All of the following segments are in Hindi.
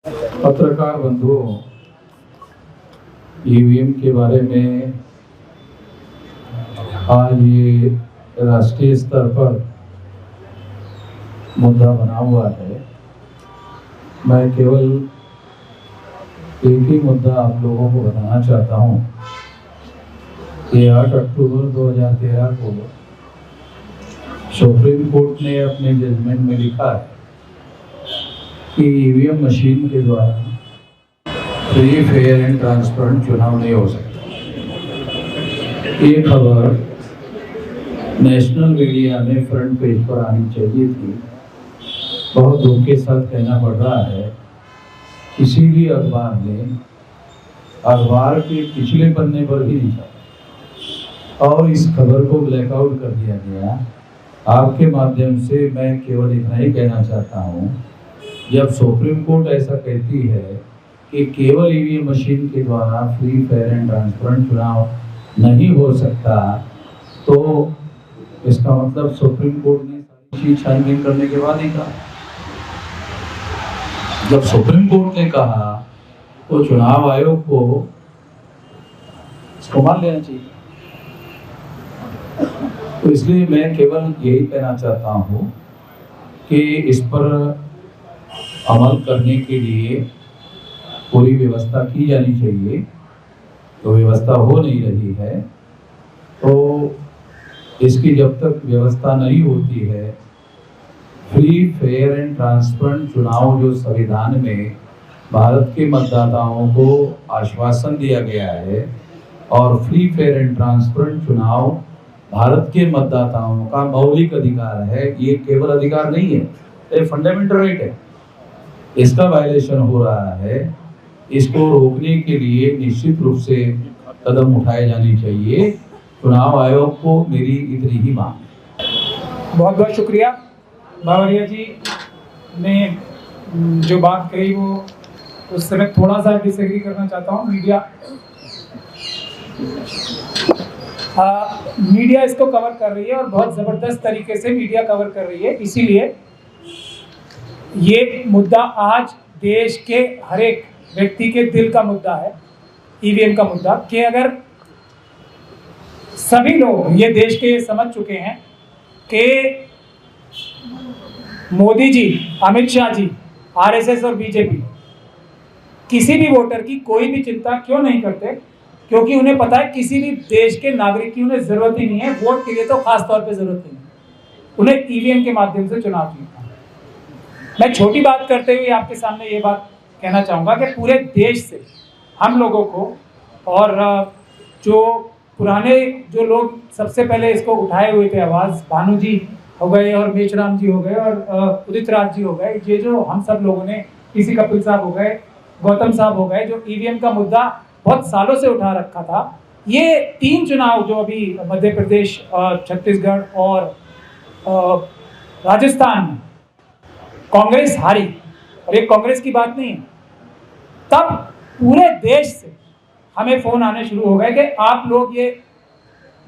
पत्रकार बंधुओं, ईवीएम के बारे में आज ये राष्ट्रीय स्तर पर मुद्दा बना हुआ है। मैं केवल एक ही मुद्दा आप लोगों को बताना चाहता हूँ कि 8 अक्टूबर 2013 को सुप्रीम कोर्ट ने अपने जजमेंट में लिखा है कि ईवीएम मशीन के द्वारा फ्री, फेयर एंड ट्रांसपेरेंट चुनाव नहीं हो सकता। ये खबर नेशनल मीडिया में फ्रंट पेज पर आनी चाहिए थी। बहुत दुख के साथ कहना पड़ रहा है, किसी भी अखबार ने अखबार के पिछले पन्ने पर भी नहीं छापा और इस खबर को ब्लैकआउट कर दिया गया। आपके माध्यम से मैं केवल इतना ही कहना चाहता हूँ, जब सुप्रीम कोर्ट ऐसा कहती है कि केवल ईवीएम मशीन के द्वारा फ्री, फेयर एंड ट्रांसपेरेंट चुनाव नहीं हो सकता, तो इसका मतलब सुप्रीम कोर्ट ने सारी चीज छानबीन करने के बाद ही कहा। जब सुप्रीम कोर्ट ने कहा तो चुनाव आयोग को इसको मान लेना चाहिए। तो इसलिए मैं केवल यही कहना चाहता हूँ कि इस पर अमल करने के लिए पूरी व्यवस्था की जानी चाहिए। तो व्यवस्था हो नहीं रही है, तो इसकी जब तक व्यवस्था नहीं होती है, फ्री, फेयर एंड ट्रांसपेरेंट चुनाव जो संविधान में भारत के मतदाताओं को आश्वासन दिया गया है, और फ्री, फेयर एंड ट्रांसपेरेंट चुनाव भारत के मतदाताओं का मौलिक अधिकार है। ये केवल अधिकार नहीं है, ये फंडामेंटल राइट है। इसका वायलेशन हो रहा है। इसको रोकने के लिए निश्चित रूप से कदम उठाए जाने चाहिए। चुनाव आयोग को मेरी इतनी ही मांग है। बहुत बहुत शुक्रिया। बावरिया जी ने जो बात कही वो उससे मैं थोड़ा सा डिसएग्री करना चाहता हूँ। मीडिया इसको कवर कर रही है और बहुत ज़बरदस्त तरीके से मीडिया कवर कर रही है। इसीलिए ये मुद्दा आज देश के हर एक व्यक्ति के दिल का मुद्दा है, ईवीएम का मुद्दा, कि अगर सभी लोग ये देश के समझ चुके हैं कि मोदी जी, अमित शाह जी, आरएसएस और बीजेपी किसी भी वोटर की कोई भी चिंता क्यों नहीं करते, क्योंकि उन्हें पता है किसी भी देश के नागरिक की उन्हें जरूरत ही नहीं है। वोट के लिए तो खास तौर पे जरूरत नहीं है, उन्हें ईवीएम के माध्यम से चुनाव जीतना। मैं छोटी बात करते हुए आपके सामने ये बात कहना चाहूँगा कि पूरे देश से हम लोगों को, और जो पुराने जो लोग सबसे पहले इसको उठाए हुए थे आवाज़, भानु जी हो गए और मेचराम जी हो गए और उदित राज जी हो गए, ये जो हम सब लोगों ने, पीसी कपिल साहब हो गए, गौतम साहब हो गए, जो ईवीएम का मुद्दा बहुत सालों से उठा रखा था। ये 3 चुनाव जो अभी मध्य प्रदेश, छत्तीसगढ़ और राजस्थान में कांग्रेस हारी, और ये कांग्रेस की बात नहीं है, तब पूरे देश से हमें फ़ोन आने शुरू हो गए कि आप लोग ये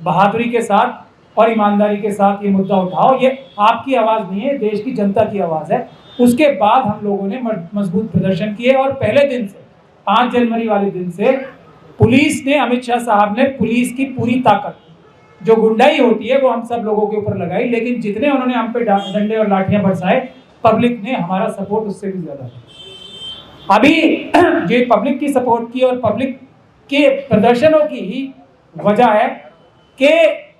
बहादुरी के साथ और ईमानदारी के साथ ये मुद्दा उठाओ, ये आपकी आवाज़ नहीं है, देश की जनता की आवाज़ है। उसके बाद हम लोगों ने मजबूत प्रदर्शन किए और पहले दिन से, 5 जनवरी वाले दिन से, पुलिस ने, अमित शाह साहब ने पुलिस की पूरी ताकत, जो गुंडाई होती है वो हम सब लोगों के ऊपर लगाई, लेकिन जितने उन्होंने हम पे डंडे और लाठियां बरसाए, पब्लिक ने हमारा सपोर्ट उससे भी ज़्यादा है। अभी जो पब्लिक की सपोर्ट की और पब्लिक के प्रदर्शनों की ही वजह है कि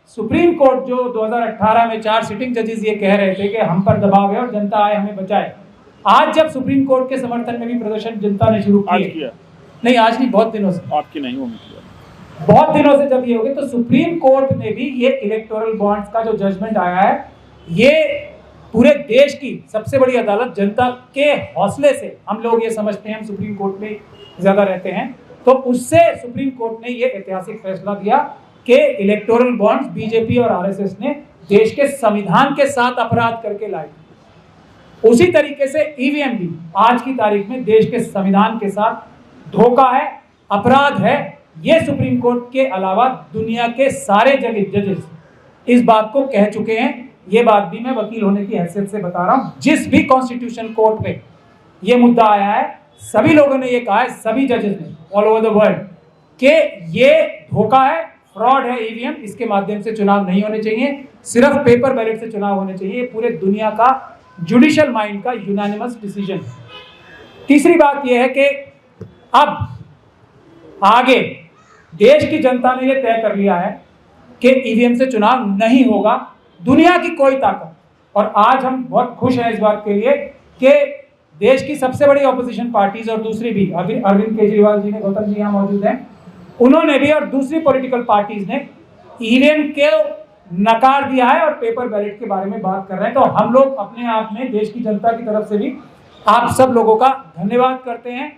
सुप्रीम कोर्ट जो 2018 में 4 सिटिंग जजेस ये कह रहे थे कि हम पर दबाव है और जनता आए हमें बचाए, आज जब सुप्रीम कोर्ट के समर्थन में भी प्रदर्शन जनता ने शुरू किया, नहीं आज नहीं, बहुत दिनों से, आपकी नहीं होगी, बहुत दिनों से जब ये हो गए, तो सुप्रीम कोर्ट ने भी ये इलेक्टोरल बॉन्ड्स का जो जजमेंट आया है, ये पूरे देश की सबसे बड़ी अदालत, जनता के हौसले से हम लोग ये समझते हैं, हम सुप्रीम कोर्ट में ज़्यादा रहते हैं, तो उससे सुप्रीम कोर्ट ने ये ऐतिहासिक फैसला दिया कि इलेक्टोरल बॉन्ड्स बीजेपी और आरएसएस ने देश के संविधान के साथ अपराध करके लाए। उसी तरीके से ईवीएम भी आज की तारीख में देश के संविधान के साथ धोखा है, अपराध है। ये सुप्रीम कोर्ट के अलावा दुनिया के सारे जजेस इस बात को कह चुके हैं। ये बात भी मैं वकील होने की हैसियत से बता रहा हूँ। जिस भी कॉन्स्टिट्यूशन कोर्ट में ये मुद्दा आया है, सभी लोगों ने ये कहा है, सभी जजेस ने ऑल ओवर द वर्ल्ड, कि ये धोखा है, फ्रॉड है ईवीएम, इसके माध्यम से चुनाव नहीं होने चाहिए, सिर्फ पेपर बैलेट से चुनाव होने चाहिए। पूरे दुनिया का जुडिशियल माइंड का यूनानिमस डिसीजन है। तीसरी बात यह है कि अब आगे देश की जनता ने यह तय कर लिया है कि ईवीएम से चुनाव नहीं होगा, दुनिया की कोई ताकत। और आज हम बहुत खुश हैं इस बात के लिए कि देश की सबसे बड़ी ऑपोजिशन पार्टीज और दूसरी भी, अरविंद केजरीवाल जी ने, गौतम जी यहाँ मौजूद हैं, उन्होंने भी और दूसरी पॉलिटिकल पार्टीज ने ईवीएम के नकार दिया है और पेपर बैलेट के बारे में बात कर रहे हैं। तो हम लोग अपने आप में देश की जनता की तरफ से भी आप सब लोगों का धन्यवाद करते हैं।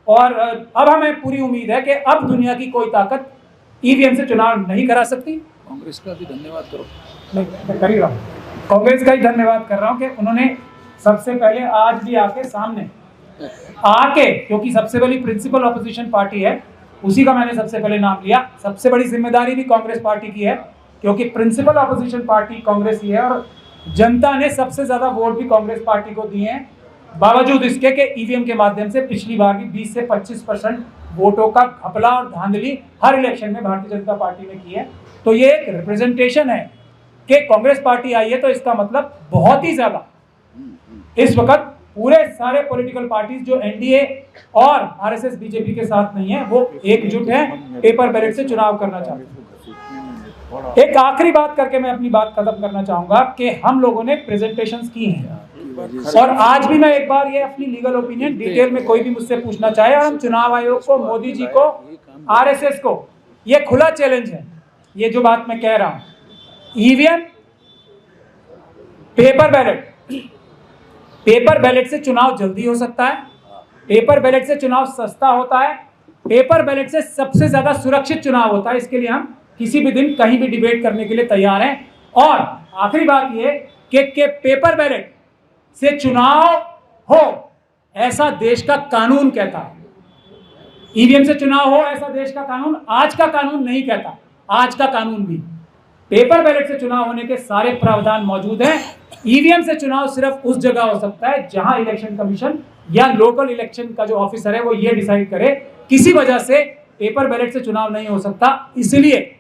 और अब हमें पूरी उम्मीद है कि अब दुनिया की कोई ताकत ईवीएम से चुनाव नहीं करा सकती। कांग्रेस का भी धन्यवाद करो। मैं कर ही रहा हूँ, कांग्रेस का ही धन्यवाद कर रहा हूँ कि उन्होंने सबसे पहले आज भी आके सामने आके, क्योंकि सबसे बड़ी प्रिंसिपल ऑपोजिशन पार्टी है, उसी का मैंने सबसे पहले नाम लिया। सबसे बड़ी जिम्मेदारी भी कांग्रेस पार्टी की है, क्योंकि प्रिंसिपल ऑपोजिशन पार्टी कांग्रेस ही है और जनता ने सबसे ज्यादा वोट भी कांग्रेस पार्टी को दिए हैं, बावजूद इसके कि ईवीएम के माध्यम से पिछली बार भी 20 से 25% वोटों का घपला और धांधली हर इलेक्शन में भारतीय जनता पार्टी ने की है। तो ये एक रिप्रेजेंटेशन है कि कांग्रेस पार्टी आई है, तो इसका मतलब बहुत ही ज्यादा इस वक्त पूरे सारे पॉलिटिकल पार्टीज जो एनडीए और आरएसएस बीजेपी के साथ नहीं है, वो एकजुट है पेपर बैलेट से चुनाव करना चाहते हैं। एक आखिरी बात करके मैं अपनी बात खत्म करना चाहूंगा कि हम लोगों ने प्रेजेंटेशंस की हैं और आज भी मैं एक बार ये अपनी लीगल ओपिनियन डिटेल में कोई भी मुझसे पूछना चाहे, और हम चुनाव आयोग को, मोदी जी को, आरएसएस को ये खुला चैलेंज है, ये जो बात मैं कह रहा हूं, ईवीएम पेपर बैलेट से चुनाव जल्दी हो सकता है, पेपर बैलेट से चुनाव सस्ता होता है, पेपर बैलेट से सबसे ज्यादा सुरक्षित चुनाव होता है। इसके लिए हम किसी भी दिन कहीं भी डिबेट करने के लिए तैयार हैं। और आखिरी बात यह कि पेपर बैलेट से चुनाव हो ऐसा देश का कानून कहता है, ईवीएम से चुनाव हो ऐसा देश का कानून आज का कानून नहीं कहता। आज का कानून भी पेपर बैलेट से चुनाव होने के सारे प्रावधान मौजूद हैं। ईवीएम से चुनाव सिर्फ उस जगह हो सकता है जहां इलेक्शन कमीशन या लोकल इलेक्शन का जो ऑफिसर है वो ये डिसाइड करे किसी वजह से पेपर बैलेट से चुनाव नहीं हो सकता, इसलिए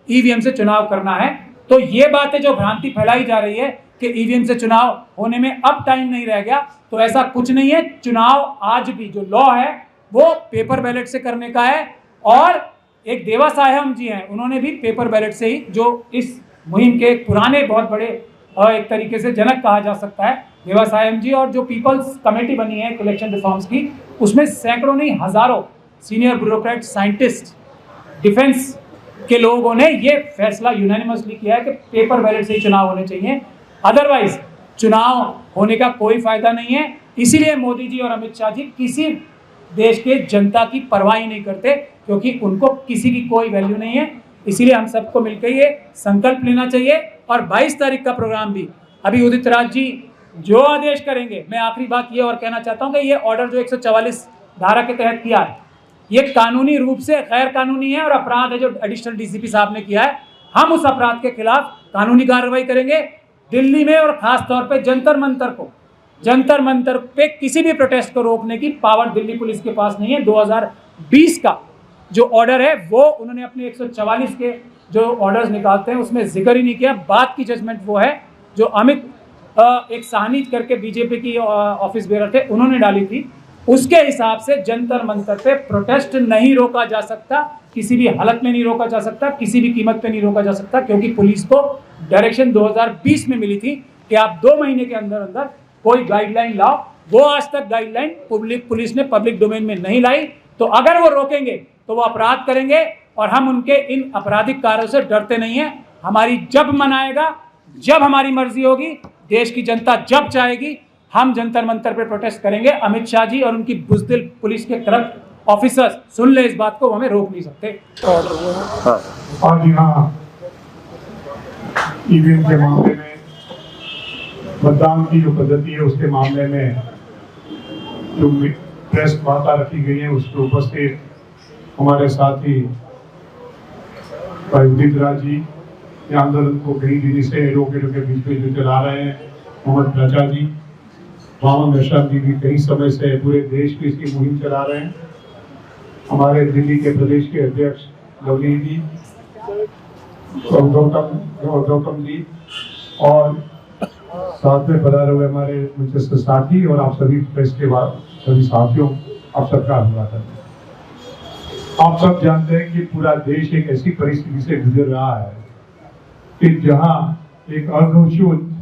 ईवीएम से चुनाव करना है। तो ये बातें जो भ्रांति फैलाई जा रही है कि ईवीएम से चुनाव होने में अब टाइम नहीं रह गया, तो ऐसा कुछ नहीं है। चुनाव आज भी जो लॉ है वो पेपर बैलेट से करने का है। और एक देवा साहेब जी हैं, उन्होंने भी पेपर बैलेट से ही, जो इस मुहिम के पुराने बहुत बड़े और एक तरीके से जनक कहा जा सकता है, देवा साहेब जी, और जो पीपल्स कमेटी बनी है इलेक्शन रिफॉर्म्स की, उसमें सैकड़ों नहीं हजारों सीनियर ब्यूरोक्रेट, साइंटिस्ट, डिफेंस के लोगों ने ये फैसला यूनानिमसली किया है कि पेपर बैलेट से ही चुनाव होने चाहिए, अदरवाइज चुनाव होने का कोई फायदा नहीं है। इसीलिए मोदी जी और अमित शाह जी किसी देश के जनता की परवाह ही नहीं करते, क्योंकि उनको किसी की कोई वैल्यू नहीं है। इसीलिए हम सबको मिलकर ये संकल्प लेना चाहिए। और 22 तारीख का प्रोग्राम भी अभी उदित राज जी जो आदेश करेंगे, मैं आखिरी बात ये और कहना चाहता हूँ कि ये ऑर्डर जो 144 धारा के तहत किया है, ये कानूनी रूप से गैर कानूनी है और अपराध है जो एडिशनल डीसीपी साहब ने किया है। हम उस अपराध के खिलाफ कानूनी कार्रवाई करेंगे। दिल्ली में और खास तौर पे जंतर मंतर पे किसी भी प्रोटेस्ट को रोकने की पावर दिल्ली पुलिस के पास नहीं है। 2020 का जो ऑर्डर है वो उन्होंने अपने 144 के जो ऑर्डर्स निकालते हैं उसमें जिक्र ही नहीं किया। बात की जजमेंट वो है जो अमित एक साहनी करके बीजेपी की ऑफिस बेरर थे, उन्होंने डाली थी। उसके हिसाब से जंतर मंतर पे प्रोटेस्ट नहीं रोका जा सकता, किसी भी हालत में नहीं रोका जा सकता, किसी भी कीमत पे नहीं रोका जा सकता, क्योंकि पुलिस को डायरेक्शन 2020 में मिली थी कि आप 2 महीने के अंदर अंदर कोई गाइडलाइन लाओ। वो आज तक गाइडलाइन पुलिस ने पब्लिक डोमेन में नहीं लाई। तो अगर वो रोकेंगे तो वो अपराध करेंगे और हम उनके इन आपराधिक कार्यों से डरते नहीं हैं। हमारी जब मन आएगा, जब हमारी मर्जी होगी, देश की जनता जब चाहेगी, हम जंतर मंतर पे प्रोटेस्ट करेंगे। अमित शाह जी और उनकी बुज़दिल पुलिस के करप्ट ऑफिसर्स सुन ले इस बात को, हमें रोक नहीं सकते। और यहाँ ईवीएम के मामले में, मतदान की जो पद्धति है उसके मामले में जो प्रेस वार्ता रखी गई है उसके उपस्थित हमारे साथी भाई उदित राज जी, आंदोलन को कई दिन से लोगों के बीच में जो चला रहे हैं, मोहम्मद रजा जी, मामा मेहराब जी भी कई समय से पूरे देश में इसकी मुहिम चला रहे हैं। हमारे दिल्ली के प्रदेश के अध्यक्ष लवली जी, गौतम जी और साथ में पधारे हुए हमारे मंचस्थ साथी और आप सभी प्रेस के बाद सभी साथियों, आप सबका अभिवादन। आप सब जानते हैं कि पूरा देश एक ऐसी परिस्थिति से गुजर रहा है कि जहां एक अघोषित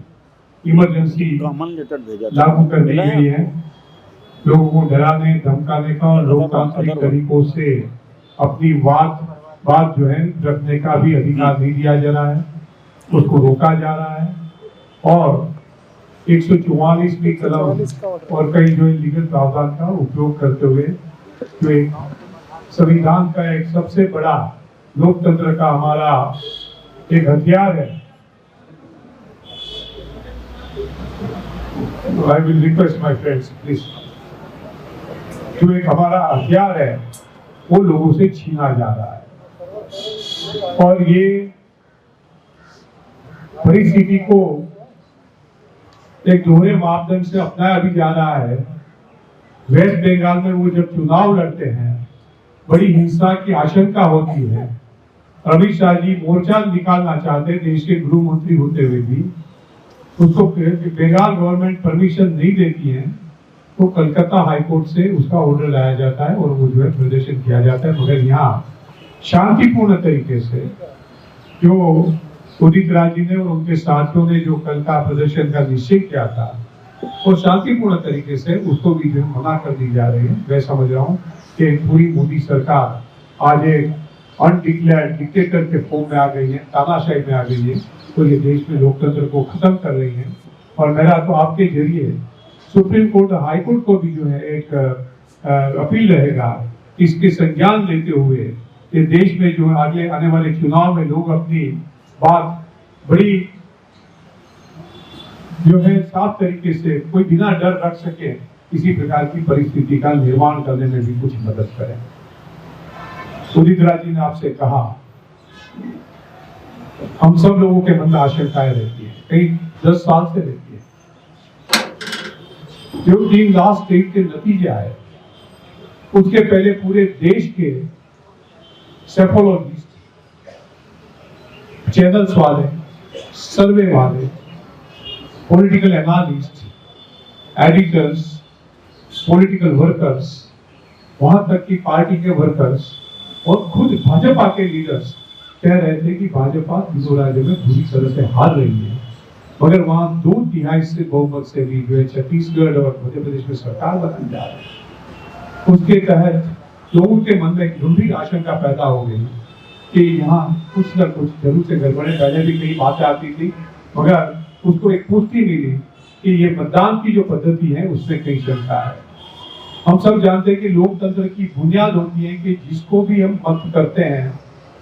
इमरजेंसी लागू कर दी गई है। लोगों को डराने धमकाने का और लोकतांत्रिक तरीकों से अपनी बात जो है रखने का भी अधिकार नहीं दिया जा रहा है, उसको रोका जा रहा है। और 144 भी कलम और कई जो लीगल प्रावधान का उपयोग करते हुए जो एक संविधान का एक सबसे बड़ा लोकतंत्र का हमारा एक हथियार है। I will request my friends, please. जो एक हमारा हथियार है वो लोगों से छीना जा रहा है और ये परिस्थिति को एक दोहरे मापदंड से अपनाया भी जा रहा है। वेस्ट बंगाल में वो जब चुनाव लड़ते हैं बड़ी हिंसा की आशंका होती है। अमित शाह जी मोर्चा निकालना चाहते देश के गृह मंत्री होते हुए भी, उसको बंगाल गवर्नमेंट परमिशन नहीं देती है, तो कलकत्ता हाईकोर्ट से उसका ऑर्डर लाया जाता है और वो जो है प्रदर्शन किया जाता है। मगर यहाँ शांतिपूर्ण तरीके से जो उदित राज जी ने और उनके साथियों ने जो कल का प्रदर्शन का निश्चय किया था, और शांतिपूर्ण तरीके से उसको भी जो मना कर दी जा रही है। मैं समझ रहा हूँ कि पूरी मोदी सरकार आज एक अनडिक्लेयर्ड डिक्टेटर के फॉर्म में आ गई है, तानाशाही में आ गई है, तो ये देश में लोकतंत्र को खत्म कर रही है। और मेरा तो आपके जरिए सुप्रीम कोर्ट हाई कोर्ट को भी जो है एक अपील रहेगा, इसके संज्ञान लेते हुए ये देश में जो आगे आने वाले चुनाव में लोग अपनी बात बड़ी जो है साफ तरीके से कोई बिना डर रख सके, इसी प्रकार की परिस्थिति का निर्माण करने में भी कुछ मदद करें। उदित राज जी ने आपसे कहा, हम सब लोगों के मन में आशंकाएं रहती है, कई 10 साल से रहती है। जो 3 लास्ट स्टेट के नतीजे आए उसके पहले पूरे देश के सेफोलॉजिस्ट, चैनल्स वाले, सर्वे वाले, political analyst, editors, political workers, वहां तक कि पार्टी के वर्कर्स और खुद भाजपा के लीडर्स कह रहे थे कि भाजपा तीनों राज्यों में पूरी तरह से हार रही है। मगर वहां 2/3 से बहुमत से भी जो है छत्तीसगढ़ और मध्य प्रदेश में सरकार बनाने जा रही है। उसके तहत लोगों के मन में गंभीर आशंका पैदा हो गई कि यहाँ कुछ न कुछ जरूर से गड़बड़े। पहले भी कई बातें आती थी, मगर उसको एक पुष्टि मिली कि ये मतदान की जो पद्धति है उसमें कई शंका है। हम सब जानते हैं कि लोकतंत्र की बुनियाद होती है कि जिसको भी हम मत करते हैं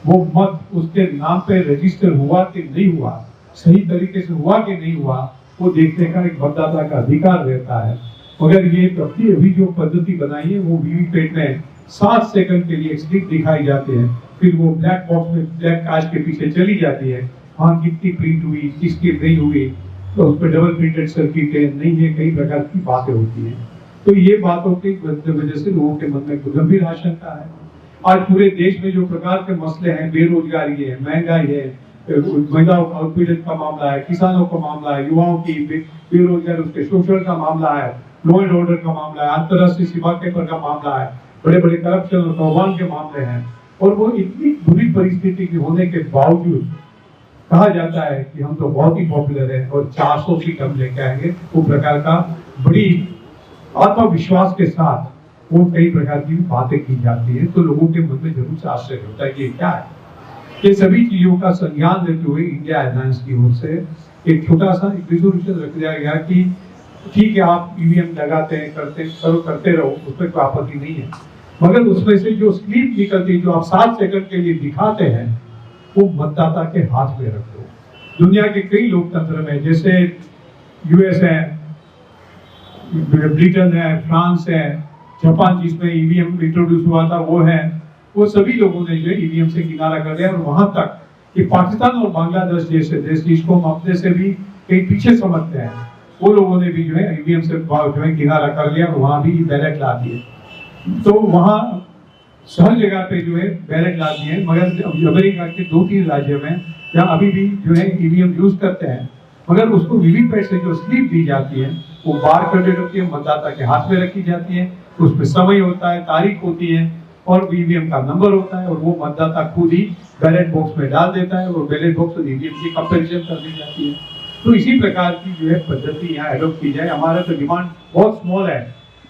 वो मत उसके नाम पे रजिस्टर हुआ कि नहीं हुआ, सही तरीके से हुआ कि नहीं हुआ, वो देखने का एक मतदाता का अधिकार रहता है। मगर ये अभी जो पद्धति बनाई है वो वीवीपैट में 7 सेकंड के लिए स्लिप दिखाई जाती है, फिर वो ब्लैक बॉक्स में ब्लैक कांच के पीछे चली जाती है। वहाँ कितनी प्रिंट हुई, किसकी नहीं हुई, तो उस पर डबल प्रिंटेड सर्किट नहीं है, कई प्रकार की बातें होती हैं। तो ये बातों की वजह से लोगों के मन में गंभीर आशंका है। आज पूरे देश में जो प्रकार के मसले हैं, बेरोजगारी है, महंगाई है, महिलाओं का उत्पीड़न का मामला है, किसानों का मामला है, युवाओं की बेरोजगार उसके शोषण का मामला है, लॉ एंड ऑर्डर का मामला है, अंतरराष्ट्रीय सीमा के पर का मामला है, बड़े बड़े करप्शन और कौभांड के मामले हैं। और वो इतनी बुरी परिस्थिति के होने के बावजूद कहा जाता है कि हम तो बहुत ही पॉपुलर है और 400 सीट हम लेके आएंगे। वो प्रकार का बड़ी आत्मविश्वास के साथ वो कई प्रकार की बातें की जाती है, तो लोगों के मन में जरूर से आश्चर्य होता है कि क्या है। ये सभी चीजों का संज्ञान लेते हुए इंडिया अलायंस की ओर से एक छोटा सा रिजोल्यूशन रख दिया गया कि ठीक है आप ईवीएम लगाते हैं, करते रहो, उसमें कोई आपत्ति नहीं है, मगर उसमें से जो स्लिप निकलती जो आप 7 सेकंड के लिए दिखाते हैं वो मतदाता के हाथ में रख दो। दुनिया के कई लोकतंत्र में जैसे यूएस है, ब्रिटेन है, फ्रांस है, जापान जिसमें ईवीएम इंट्रोड्यूस हुआ था वो है, वो सभी लोगों ने जो ईवीएम से किनारा कर दिया। और वहां तक कि पाकिस्तान और बांग्लादेश जैसे देश जिसको हम अपने से भी कहीं पीछे समझते हैं, वो लोगों ने भी जो है ईवीएम से जो है किनारा कर लिया, वहां भी बैलेट ला दिए। तो वहां हर जगह पे जो है बैलेट ला दिए, मगर अमेरिका के 2-3 राज्यों में जहाँ अभी भी जो है ईवीएम यूज करते हैं, मगर उसको वीवीपैट से जो स्लिप दी जाती है वो बार करके रखती है, मतदाता के हाथ में रखी जाती है, उसमें समय होता है, तारीख होती है और ईवीएम का नंबर होता है, और वो मतदाता खुद ही बैलेट बॉक्स में डाल देता है और बैलेट बॉक्स और ईवीएम की कंपैरिजन कर दी जाती है। तो इसी प्रकार की जो है पद्धति यहाँ एडॉप्ट की जाए। हमारा तो डिमांड बहुत स्मॉल है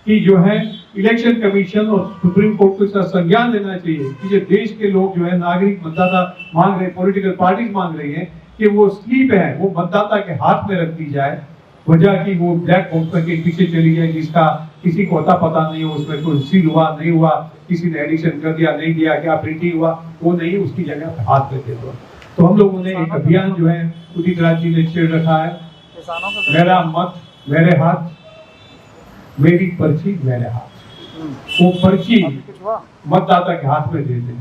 कि जो है इलेक्शन कमीशन और सुप्रीम कोर्ट को इसका संज्ञान लेना चाहिए कि जो देश के लोग जो है नागरिक मतदाता मांग रहे, पॉलिटिकल पार्टीज मांग रही है कि वो स्लीप है वो मतदाता के हाथ में रख दी जाए, वजह की वो ब्लैक बॉक्स के पीछे चली जाए जिसका किसी को अता पता नहीं हो, उसमें कोई सील हुआ नहीं हुआ, किसी ने एडिशन कर दिया नहीं दिया, क्या प्रिंटिंग हुआ वो नहीं, उसकी जगह हाथ में दे दो। तो हम लोगों ने एक अभियान जो है उदित राज जी ने छेड़ रखा है, मेरा मत मेरे हाथ, मेरी पर्ची मेरे हाथ। वो पर्ची मतदाता के हाथ में दे दें।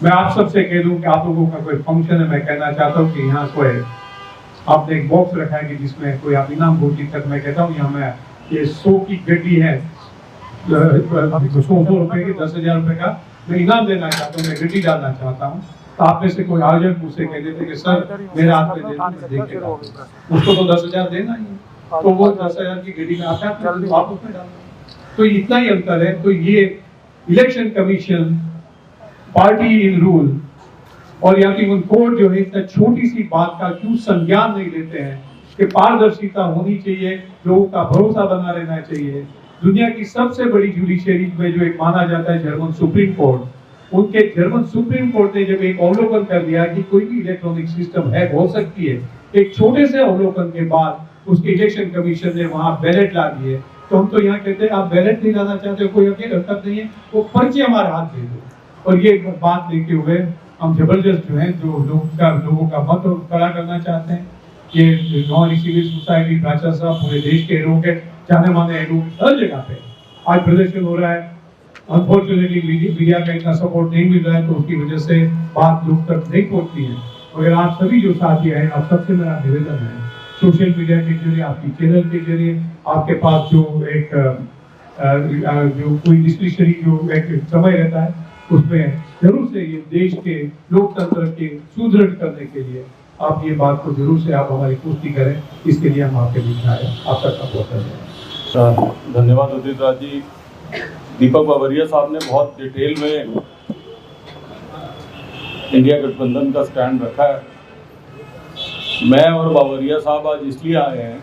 मैं आप सबसे कह दूं कि आप लोगों का कोई फंक्शन है, मैं कहना चाहता हूं कि यहाँ कोई आपने एक बॉक्स रखा है कि जिसमें कोई आप इनाम घोषित कर, मैं कहता हूँ यहाँ मैं ये 100 की गड्डी है 100 रुपए की 10,000 रुपए का मैं इनाम देना चाहता हूँ, मैं गड्डी डालना चाहता हूँ। तो आप में से कोई आयोजक मुझसे कह देते कि सर मेरे हाथ में दे, उसको तो 10,000 देना ही है, तो वो 10,000 की गड्डी में आता है तो आप उसमें डाल। तो इतना ही अंतर है। तो ये election commission party in rule और या कि कोर्ट जो है इतना छोटी सी बात का क्यों संज्ञान नहीं लेते हैं कि पारदर्शिता होनी चाहिए, लोगों का भरोसा बना रहना चाहिए। दुनिया की सबसे बड़ी जुडिशियरी में जो एक माना जाता है जर्मन सुप्रीम कोर्ट, उनके जर्मन सुप्रीम कोर्ट ने जब एक अवलोकन कर दिया कि कोई भी इलेक्ट्रॉनिक सिस्टम हैक हो सकती है, एक छोटे से अवलोकन के बाद उसके इलेक्शन कमीशन ने वहां बैलेट ला दिए। तो हम तो यहाँ कहते हैं आप बैलेट नहीं लाना चाहते, कोई हरकत नहीं है, वो पर्ची हमारे हाथ दे दो। और ये बात लेते हुए हम जबरदस्त जो है जो लोगों का मत खड़ा करना चाहते हैं। ये नॉन सिविल सोसाइटी प्राचार्य साहब पूरे देश के एडवोकेट, जाने माने एडवोकेट हर जगह पे आज प्रदर्शन हो रहा है। अनफॉर्चुनेटली मीडिया का इतना सपोर्ट नहीं मिल रहा है, तो उसकी वजह से बात लोग तक नहीं पहुंचती है। मगर आप सभी जो साथी हैं, आप सबसे मेरा निवेदन है सोशल मीडिया के जरिए, आपकी चैनल के जरिए, आपके पास जो एक जो कोई डिस्कशनरी जो एक समय रहता है उसमें जरूर से ये देश के लोकतंत्र के सुदृढ़ करने के लिए आप ये बात को जरूर से आप हमारी पुष्टि करें। इसके लिए हम आपके बीच आए। आप सबका बहुत धन्यवाद। धन्यवाद उदित राज जी। दीपक बावरिया साहब ने बहुत डिटेल में इंडिया गठबंधन का स्टैंड रखा है। मैं और बावरिया साहब आज इसलिए आए हैं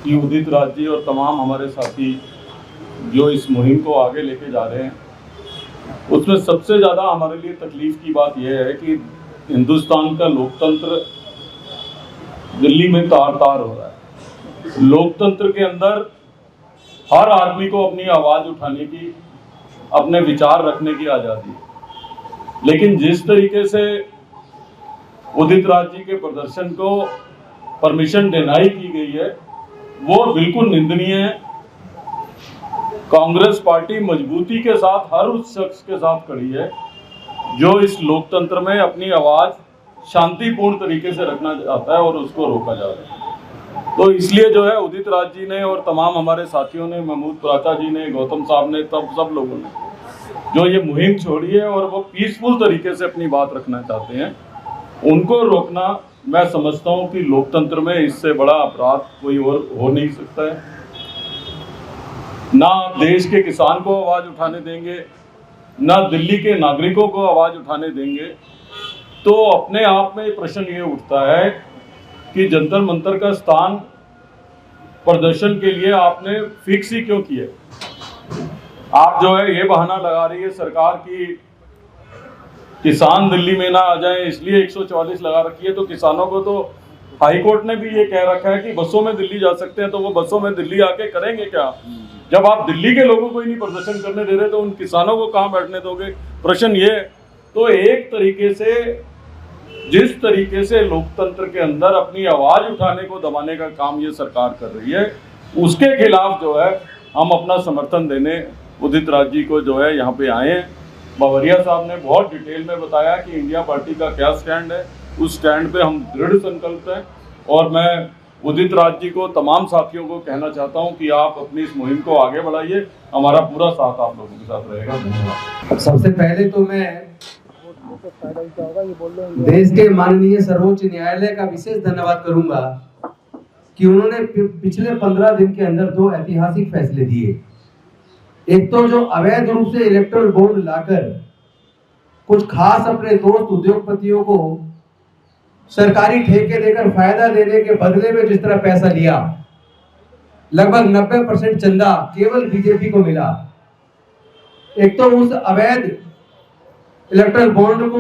कि उदित राज जी और तमाम हमारे साथी जो इस मुहिम को आगे लेके जा रहे हैं, उसमें सबसे ज़्यादा हमारे लिए तकलीफ की बात यह है कि हिंदुस्तान का लोकतंत्र दिल्ली में तार तार हो रहा है। लोकतंत्र के अंदर हर आदमी को अपनी आवाज़ उठाने की, अपने विचार रखने की आज़ादी है, लेकिन जिस तरीके से उदित राज जी के प्रदर्शन को परमिशन डिनाई की गई है वो बिल्कुल निंदनीय है। कांग्रेस पार्टी मजबूती के साथ हर उस शख्स के साथ खड़ी है जो इस लोकतंत्र में अपनी आवाज़ शांतिपूर्ण तरीके से रखना चाहता है और उसको रोका जा रहा है। तो इसलिए जो है उदित राज जी ने और तमाम हमारे साथियों ने, महमूद प्राचा जी ने, गौतम साहब ने, तब सब लोगों ने जो ये मुहिम छोड़ी है और वो पीसफुल तरीके से अपनी बात रखना चाहते हैं, उनको रोकना मैं समझता हूँ कि लोकतंत्र में इससे बड़ा अपराध कोई और हो नहीं सकता है। ना देश के किसान को आवाज़ उठाने देंगे, ना दिल्ली के नागरिकों को आवाज़ उठाने देंगे। तो अपने आप में प्रश्न ये उठता है कि जंतर मंतर का स्थान प्रदर्शन के लिए आपने फिक्स ही क्यों किया? आप जो है ये बहाना लगा रही है सरकार की किसान दिल्ली में ना आ जाए इसलिए 144 लगा रखी है। तो किसानों को तो हाई कोर्ट ने भी ये कह रखा है कि बसों में दिल्ली जा सकते हैं, तो वो बसों में दिल्ली आके करेंगे क्या? जब आप दिल्ली के लोगों को ही नहीं प्रदर्शन करने दे रहे तो उन किसानों को कहाँ बैठने दोगे? प्रश्न ये। तो एक तरीके से जिस तरीके से लोकतंत्र के अंदर अपनी आवाज़ उठाने को दबाने का काम ये सरकार कर रही है, उसके खिलाफ जो है हम अपना समर्थन देने उदित राज जी को जो है यहाँ पे आए हैं। बावरिया साहब ने बहुत डिटेल में बताया कि इंडिया पार्टी का क्या स्टैंड है, उस स्टैंड पे हम दृढ़ संकल्प हैं। और मैं उदित राज जी को, तमाम साथियों को कहना चाहता हूं कि आप अपनी इस मुहिम को आगे बढ़ाइए। हमारा पूरा साथ आप लोगों के साथ रहेगा। धन्यवाद। सबसे पहले तो मैं देश के माननीय सर्वोच्च न्यायालय का विशेष धन्यवाद करूंगा कि उन्होंने पिछले 15 दिन के अंदर 2 ऐतिहासिक फैसले दिए। एक तो जो अवैध रूप से इलेक्टोरल बॉन्ड लाकर कुछ खास अपने दोस्त उद्योगपतियों को सरकारी ठेके देकर फायदा देने के बदले में जिस तरह पैसा लिया, लगभग 90% चंदा केवल बीजेपी को मिला। एक तो उस अवैध इलेक्टोरल बॉन्ड को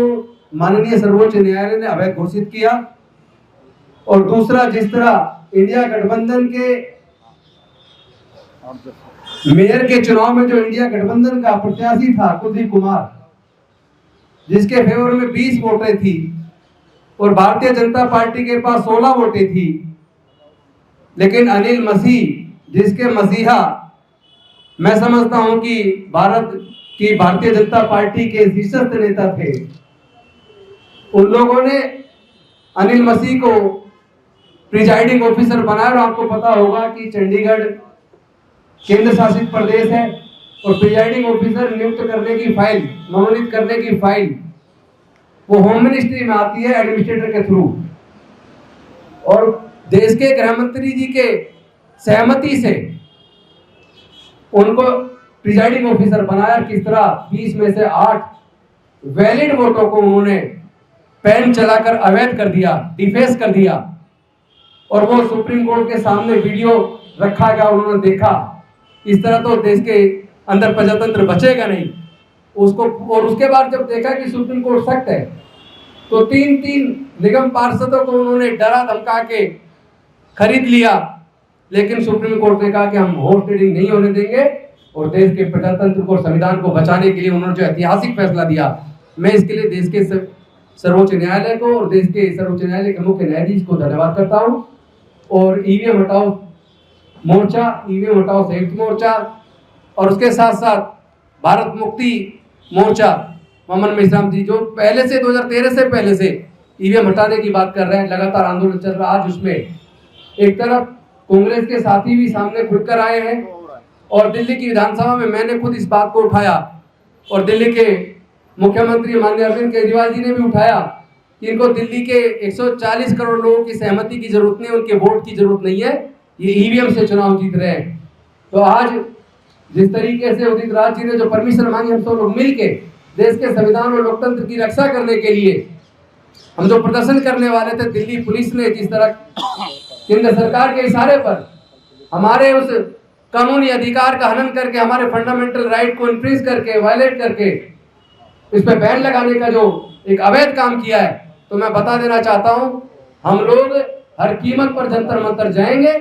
माननीय सर्वोच्च न्यायालय ने अवैध घोषित किया, और दूसरा जिस तरह इंडिया गठबंधन के मेयर के चुनाव में जो इंडिया गठबंधन का प्रत्याशी था कुलदीप कुमार, जिसके फेवर में 20 वोटें थी और भारतीय जनता पार्टी के पास 16 वोटें थी, लेकिन अनिल मसीह जिसके मसीहा मैं समझता हूं कि भारतीय जनता पार्टी के शीर्षस्थ नेता थे, उन लोगों ने अनिल मसीह को प्रिजाइडिंग ऑफिसर बनाया। और आपको पता होगा कि चंडीगढ़ केंद्र शासित प्रदेश है और प्रिजाइडिंग ऑफिसर नियुक्त करने की फाइल, मनोनीत करने की फाइल वो होम मिनिस्ट्री में आती है एडमिनिस्ट्रेटर के थ्रू, और देश के गृह मंत्री जी के सहमति से उनको प्रिजाइडिंग ऑफिसर बनाया। किस तरह 20 में से 8 वैलिड वोटों को उन्होंने पेन चलाकर अवैध कर दिया, डिफेस कर दिया, और वो सुप्रीम कोर्ट के सामने वीडियो रखा गया, उन्होंने देखा। इस तरह तो देश के अंदर प्रजातंत्र बचेगा नहीं उसको। और उसके बाद जब देखा कि सुप्रीम कोर्ट सख्त है, तो 3 निगम पार्षदों को उन्होंने डरा धमका के खरीद लिया। लेकिन सुप्रीम कोर्ट ने कहा कि हम हॉर्स ट्रेडिंग नहीं होने देंगे, और देश के प्रजातंत्र को, संविधान को बचाने के लिए उन्होंने जो ऐतिहासिक फैसला दिया, मैं इसके लिए देश के सर्वोच्च न्यायालय को और देश के सर्वोच्च न्यायालय के मुख्य न्यायाधीश को धन्यवाद करता हूं। और ईवीएम हटाओ मोर्चा, ईवीएम हटाओ संयुक्त मोर्चा, और उसके साथ साथ भारत मुक्ति मोर्चा ममन मेश्राम जी, जो पहले से 2013 से पहले से ईवीएम हटाने की बात कर रहे हैं, लगातार आंदोलन चल रहा है। आज उसमें एक तरफ कांग्रेस के साथी भी सामने खुलकर आए हैं, और दिल्ली की विधानसभा में मैंने खुद इस बात को उठाया, और दिल्ली के मुख्यमंत्री माननीय अरविंद केजरीवाल जी ने भी उठाया कि इनको दिल्ली के 140 करोड़ लोगों की सहमति की जरूरत नहीं, उनके वोट की जरूरत नहीं है, ये ईवीएम से चुनाव जीत रहे हैं। तो आज जिस तरीके से उदित राज जी ने जो परमिशन मांगी, हम सब लोग मिलके देश के संविधान और लोकतंत्र की रक्षा करने के लिए हम जो प्रदर्शन करने वाले थे, दिल्ली पुलिस ने जिस तरह केंद्र सरकार के इशारे पर हमारे उस कानूनी अधिकार का हनन करके, हमारे फंडामेंटल राइट को इन्फ्रिंज करके, वायलेट करके इस पे बैन लगाने का जो एक अवैध काम किया है, तो मैं बता देना चाहता हूं, हम लोग हर कीमत पर जंतर मंतर जाएंगे।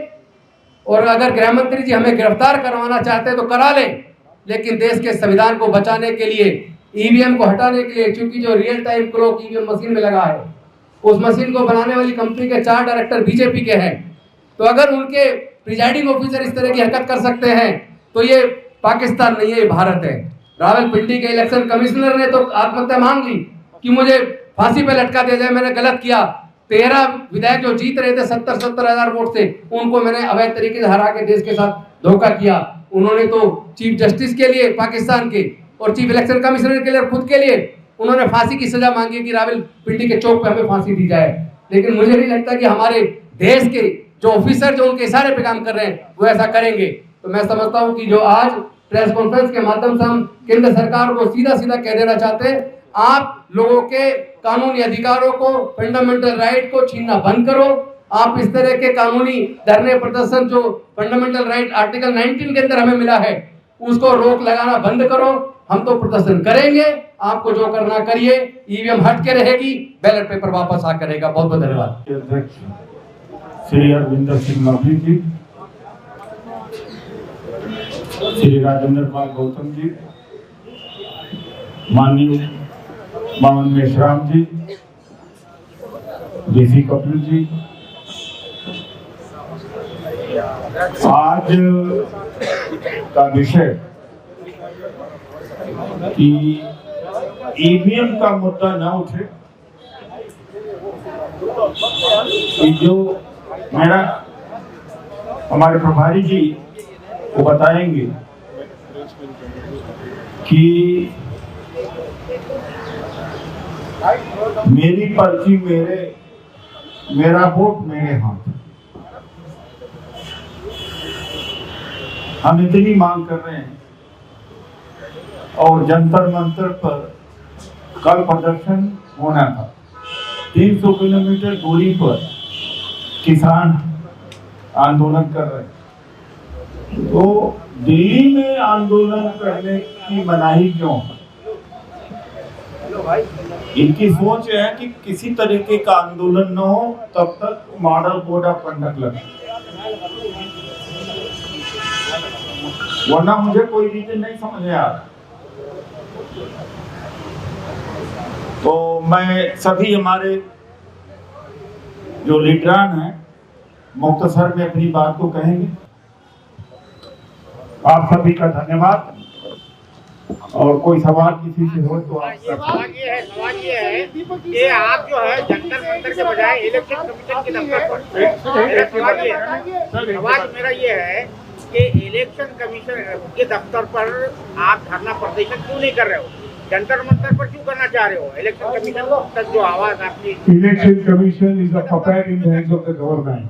और अगर गृह मंत्री जी हमें गिरफ्तार करवाना चाहते हैं तो करा लें, लेकिन देश के संविधान को बचाने के लिए, ईवीएम को हटाने के लिए, क्योंकि जो real time clock EVM machine में लगा है, उस मशीन को बनाने वाली कंपनी के 4 डायरेक्टर बीजेपी के हैं। तो अगर उनके प्रिजाइडिंग ऑफिसर इस तरह की हरकत कर सकते हैं, तो ये पाकिस्तान नहीं है, ये भारत है। रावलपिंडी के इलेक्शन कमिश्नर ने तो आत्महत्या मांग ली कि मुझे फांसी पे लटका दिया जाए, मैंने गलत किया। 13 विधायक जो जीत रहे थे 70 हजार वोट से, उनको मैंने अवैध तरीके से हरा के देश के साथ धोखा किया। उन्होंने तो चीफ जस्टिस के लिए पाकिस्तान के और चीफ इलेक्शन कमिश्नर के लिए और खुद के लिए उन्होंने फांसी की सजा मांगी कि रावलपिंडी के चौक पे हमें फांसी दी जाए। लेकिन मुझे नहीं लगता कि हमारे देश के जो ऑफिसर जो उनके इशारे पे काम कर रहे हैं वो ऐसा करेंगे। तो मैं समझता हूं कि जो आज प्रेस कॉन्फ्रेंस के माध्यम से हम केंद्र सरकार को सीधा सीधा कह देना चाहते हैं, आप लोगों के कानूनी अधिकारों को, फंडामेंटल राइट को छीनना बंद करो। आप इस तरह के कानूनी धरने प्रदर्शन जो फंडामेंटल राइट आर्टिकल 19 के अंदर हमें मिला है, उसको रोक लगाना बंद करो। हम तो प्रदर्शन करेंगे, आपको जो करना करिए। ईवीएम हट के रहेगी, बैलेट पेपर वापस आ करेगा। बहुत बहुत धन्यवाद। अध्यक्ष श्री अरविंदर सिंह मौर्य जी, श्री राजेंद्र पाल गौतम जी, माननीय ममन मेश्राम जी, डीसी कपिल जी, आज का विषय कि ईवीएम का मुद्दा न उठे, जो मेरा हमारे प्रभारी जी को बताएंगे कि मेरी पर्ची मेरा वोट मेरे हाथ। हम इतनी मांग कर रहे हैं और जंतर मंतर पर कल प्रदर्शन होना था। 300 किलोमीटर दूरी पर किसान आंदोलन कर रहे हैं, तो दिल्ली में आंदोलन करने की मनाही क्यों? इनकी सोच है कि किसी तरीके का आंदोलन न हो तब तक मॉडल कोड ऑफ कंडक्ट लगे, वरना मुझे कोई रीजन नहीं समझ में आ रहा। तो मैं सभी हमारे जो लीडरान हैं मुख्तसर में अपनी बात को कहेंगे। आप सभी का धन्यवाद। और कोई सवाल किसी से हो तो आप सवाल ये है कि आप जो है जंतर मंतर के बजाय इलेक्शन कमीशन के दफ्तर पर, सवाल मेरा ये है कि इलेक्शन कमीशन के दफ्तर पर आप धरना प्रदर्शन क्यों नहीं कर रहे हो? जंतर मंतर पर क्यों करना चाह रहे हो? इलेक्शन कमीशन तक जो आवाज आपकी election commission is a puppet in the hands of the government.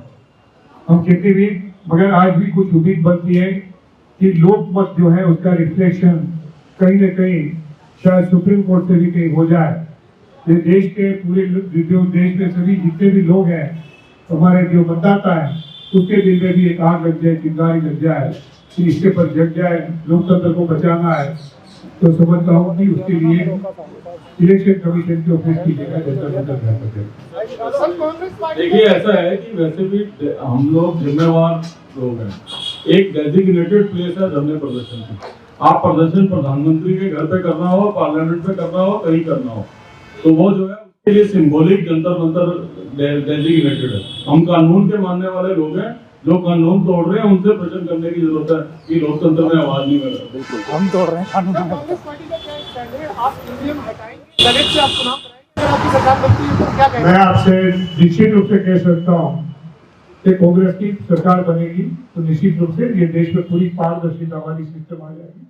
हम कहते भी, मगर आज भी कुछ उम्मीद बनती है कि लोकमत जो है उसका रिफ्लेक्शन कहीं न कहीं शायद सुप्रीम कोर्ट से भी कहीं हो जाए। ये देश के पूरे जो देश में सभी जितने भी लोग हैं, हमारे जो मतदाता है, उसके दिल में भी एक आग लग जाए, चिंगारी लग जाए कि इसके पर जग जाए, लोकतंत्र को बचाना है। तो समझता हूँ कि उसके लिए इलेक्शन कमीशन के ऑफिस की जगह देखिए, ऐसा है कि वैसे भी हम लोग जिम्मेवार लोग हैं। एक डेजिग्नेटेड प्लेस है धरने प्रदर्शन की। आप प्रदर्शन प्रधानमंत्री के घर पे करना हो, पार्लियामेंट पे करना हो, कहीं करना हो, तो वो जो है उसके लिए सिंबॉलिक जंतर मंतर डेजिग्नेटेड है। हम कानून के मानने वाले लोग हैं। जो कानून तोड़ रहे हैं उनसे प्रश्न करने की जरूरत है कि लोकतंत्र में आवाज नहीं मिल रहा। बिल्कुल हम तोड़ रहे हैं कानून। कांग्रेस पार्टी का क्या स्टैंड है? आप ईवीएम हटाएंगे, सेनेट से आप चुनाव कराएंगे, अगर आपकी सरकार बनती है तो क्या कहेंगे? मैं आपसे निश्चित रूप से कह सकता हूँ कि कांग्रेस की सरकार बनेगी तो निश्चित रूप से ये देश में पूरी पारदर्शिता वाली सिस्टम आ जाएगी।